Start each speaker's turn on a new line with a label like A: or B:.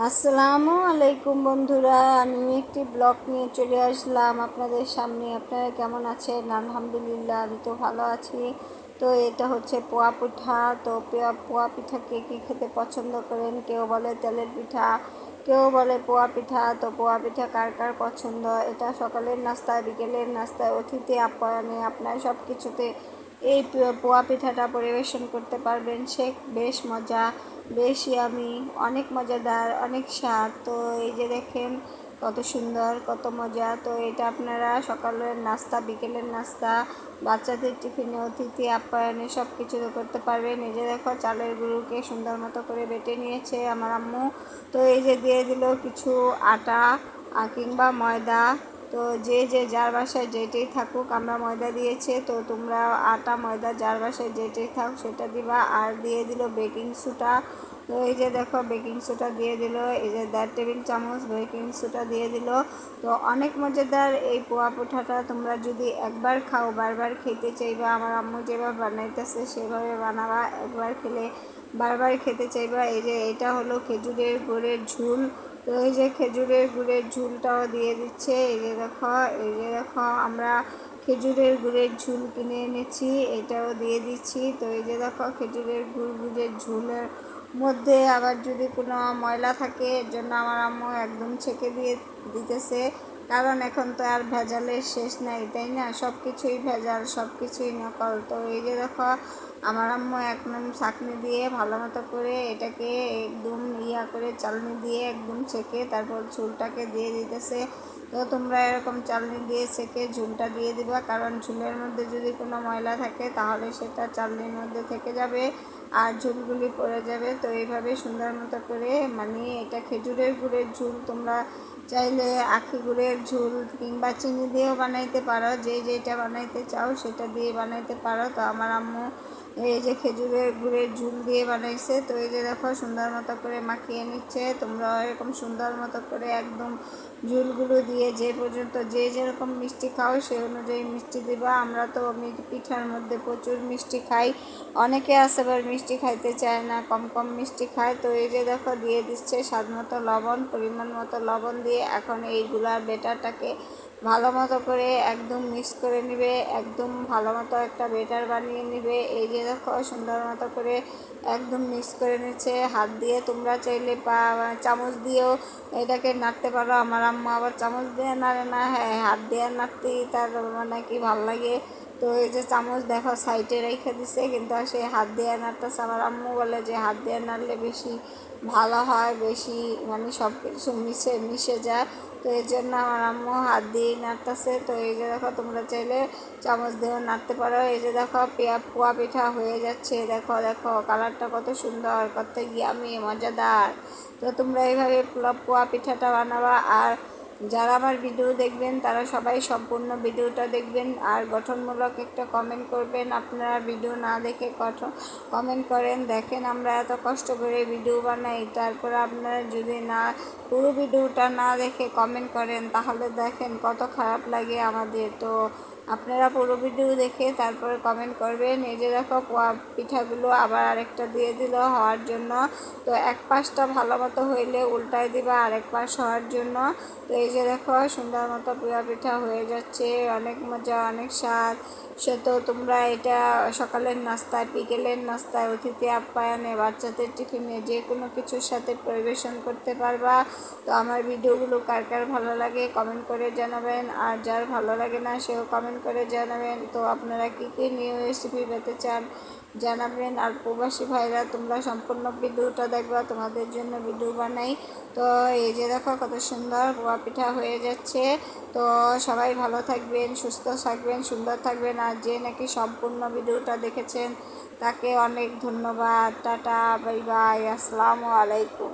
A: আসসালামু আলাইকুম বন্ধুরা, আমি একটি ব্লগ নিয়ে চলে আসলাম আপনাদের সামনে। আপনারা কেমন আছেন? আলহামদুলিল্লাহ, আমি তো ভালো আছি। তো এটা হচ্ছে পোয়া পিঠা। তো পোয়া পিঠা কে কী খেতে পছন্দ করেন? কেউ বলে তেলের পিঠা, কেউ বলে পোয়া পিঠা। তো পোয়া পিঠা কার কার পছন্দ? এটা সকালের নাস্তায়, বিকেলের নাস্তায়, অতিথি আপ্যায়নে, আপনার সব কিছুতে এই পোয়া পিঠাটা পরিবেশন করতে পারবেন। সে বেশ মজা, বেশ ইয়ামি, অনেক মজাদার, অনেক স্বাদ। তো এই যে দেখেন কত সুন্দর, কত মজা। তো এটা আপনারা সকালের নাস্তা, বিকেলের নাস্তা, বাচ্চাদের টিফিনে, অতিথি আপ্যায়নে সব কিছু করতে পারবেন। এই যে দেখো চালের গুঁড়োকে সুন্দর মতো করে বেটে নিয়েছে আমার আম্মু। তো এই যে দিয়ে দিল কিছু আটা কিংবা ময়দা। তো যে যার বাসায় যেটাই থাকুক, আমরা ময়দা দিয়েছে, তো তোমরা আটা ময়দা যার বাসায় যেটাই থাক সেটা দিবা। আর দিয়ে দিল বেকিং সোডা। তো এই যে দেখো বেকিং সোডা দিয়ে দিল, এই যে 1.5 টেবিল চামচ বেকিং সোডা দিয়ে দিল। তো অনেক মজাদার এই পোয়া পিঠাটা। তোমরা যদি একবার খাও বারবার খেতে চাইবা। আমার আম্মু যেভাবে বানাইতেছে সেভাবে বানাবা, একবার খেলে বারবার খেতে চাইবা। এই যে এটা হলো খেজুরের গুড়ের ঝুল। তো এই যে খেজুরের গুড়ের ঝুলটাও দিয়ে দিচ্ছে। এই যে দেখো আমরা খেজুরের গুড়ের ঝুল কিনে এনেছি, এটাও দিয়ে দিচ্ছি। তো এই যে দেখো খেজুরের গুড়ের ঝুলের মধ্যে আবার যদি কোনো ময়লা থাকে, এর জন্য আমার আম্মু একদম ছেঁকে দিয়ে দিতেছে। কারণ এখন তো আর ভেজালের শেষ নাই, তাই না? সব কিছুই ভেজাল, সব কিছুই নকল। তো এই যে দেখো আমার আম্মু একদম ছাঁকনি দিয়ে ভালো মতো করে এটাকে একদম করে চালনি দিয়ে একদম ছেঁকে তারপর ঝুলটাকে দিয়ে দিতেছে। তো তোমরা এরকম চালনি দিয়ে ছেঁকে ঝুলটা দিয়ে দিবা, কারণ ঝুলের মধ্যে যদি কোনো ময়লা থাকে তাহলে সেটা চালনির মধ্যে থেকে যাবে আর ঝুলগুলি পড়ে যাবে। তো এইভাবে সুন্দর মতো করে এটা খেজুরের গুড়ের ঝুল। তোমরা চাইলে আখি গুড়ের ঝুল কিংবা চিনি দিয়েও বানাইতে পারো, যে যেটা বানাইতে চাও সেটা দিয়ে বানাইতে পারো। তো আমার আম্মু এই যে খেজুরের গুড়ের ঝুল দিয়ে বানাইছে। তো এই যে দেখো সুন্দর মতো করে মাখিয়ে নিচ্ছে। তোমরা এরকম সুন্দর মতো করে একদম ঝুলগুলো দিয়ে যে পর্যন্ত যে যেরকম মিষ্টি খাও সেই অনুযায়ী মিষ্টি দিবা। আমরা তো পিঠার মধ্যে প্রচুর মিষ্টি খাই, অনেকে আছে আবার মিষ্টি খাইতে চায় না, কম কম মিষ্টি খায়। তো এই যে দেখো দিয়ে দিচ্ছে স্বাদ মতো লবণ, পরিমাণ মতো লবণ দিয়ে এখন এইগুলার বেটারটাকে ভালো মতো করে একদম মিক্স করে নিবে, একদম ভালো মতো একটা বেটার বানিয়ে নিবে। এই যে দেখো সুন্দর মতো করে একদম মিক্স করে নিচ্ছে হাত দিয়ে। তোমরা চাইলে চামচ দিয়েও এটাকে নাড়তে পারো। আমার আম্মা আবার চামচ দিয়ে নাড়ে না, হ্যাঁ হাত দিয়ে নাড়তেই তার কি ভাল লাগে। তো এই যে চামচ দেখো সাইডে রেখে দিছে, কিন্তু সে হাত দিয়ে নাড়তেছে। আমার আম্মু বলে যে হাত দিয়ে নাড়লে বেশি ভালো হয়, বেশি সব কিছু মিশে যায়। তো এই জন্য আমার আম্মু হাত দিয়েই নাড়তেছে। তো এই যে দেখো তোমরা চাইলে চামচ দিয়েও নাড়তে পারো। এই যে দেখো পোয়া পিঠা হয়ে যাচ্ছে। দেখো দেখো কালারটা কত সুন্দর, কত ইয়ামি, মজাদার। তো তোমরা এইভাবে পোয়া পিঠাটা বানাবা। আর যারা আমার ভিডিও দেখবেন তারা সবাই সম্পূর্ণ ভিডিওটা দেখবেন আর গঠনমূলক একটা কমেন্ট করবেন। আপনারা ভিডিও না দেখে কমেন্ট করেন। দেখেন আমরা এত কষ্ট করে ভিডিও বানাই, তারপর আপনারা যদি পুরো ভিডিওটা না দেখে কমেন্ট করেন তাহলে দেখেন কত খারাপ লাগে আমাদের। তো আপনারা পুরো ভিডিও দেখে তারপরে কমেন্ট করবেন। এই যে দেখো পোয়া পিঠাগুলো আবার আরেকটা দিয়ে দিল হওয়ার জন্য। তো এক পাশটা ভালো মতো হইলে উল্টায় দিবা আরেক পাশ হওয়ার জন্য। তো এই যে দেখো সুন্দর মতো পোয়া পিঠা হয়ে যাচ্ছে, অনেক মজা, অনেক স্বাদ। সে তো তোমরা এটা সকালের নাস্তায়, বিকেলের নাস্তায়, অতিথি আপ্যায়নে, বাচ্চাদের টিফিনে যে কোনো কিছুর সাথে পরিবেশন করতে পারবা। তো আমার ভিডিওগুলো কার কার ভালো লাগে কমেন্ট করে জানাবেন, আর যার ভালো লাগে না সেও কমেন্ট করে জানাবেন। তো আপনারা কী কী নিউ রেসিপি পেতে চান জানাবেন। আর প্রবাসী ভাইরা তোমরা সম্পূর্ণ ভিডিওটা দেখবা, তোমাদের জন্য ভিডিও বানাই। তো এই যে দেখো কত সুন্দর পোয়া পিঠা হয়ে যাচ্ছে। তো সবাই ভালো থাকবেন, সুস্থ থাকবেন, সুন্দর থাকবেন। আর যে নাকি সম্পূর্ণ ভিডিওটা দেখেছেন তাকে অনেক ধন্যবাদ। টাটা, বাই বাই, আসসালামু আলাইকুম।